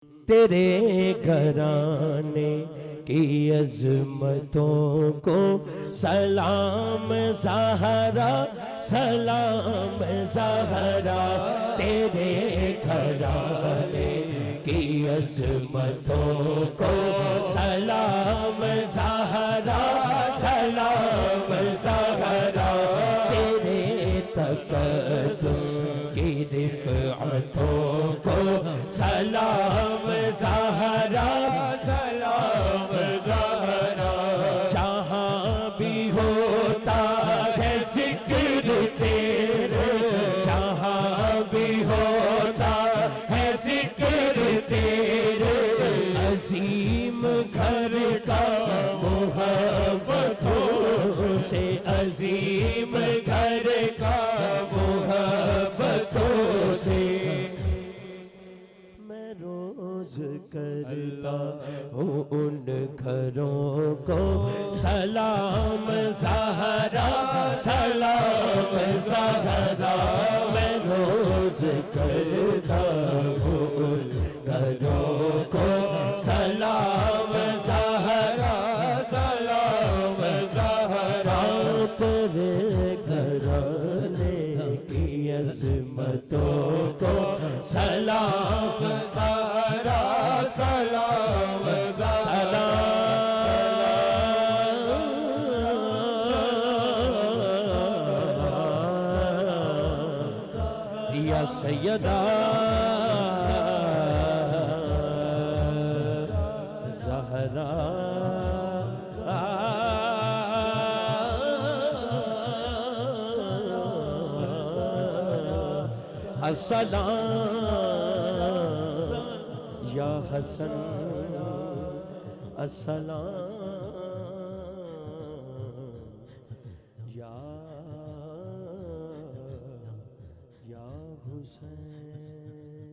تیرے گھرانے کی عظمتوں کو سلام زہرا، سلام زہرا، تیرے گھرانے کی عظمتوں کو سلام زہرا، سلام زہرا، تیرے تقدس کی رفعتوں کو سلام زہرا، سلام زہرا، جہاں بھی ہوتا ہے ذکر تیرے، جہاں بھی ہوتا ہے ذکر تیرے، عظیم گھر کا محبتوں سے، عظیم گھر کا محبتوں سے، میں روز کرتا ہوں ان گھروں کو سلام زہرا، سلام زہرا، میں روز کرتا ہوں ان گھروں کو سلام زہرا، سلام زہرا، تیرے گھرانے کی عظمتوں کو سلام زہرا، سلام زہرا، یا سیدہ زہرا، السلام یا حسن، السلام یا حسین۔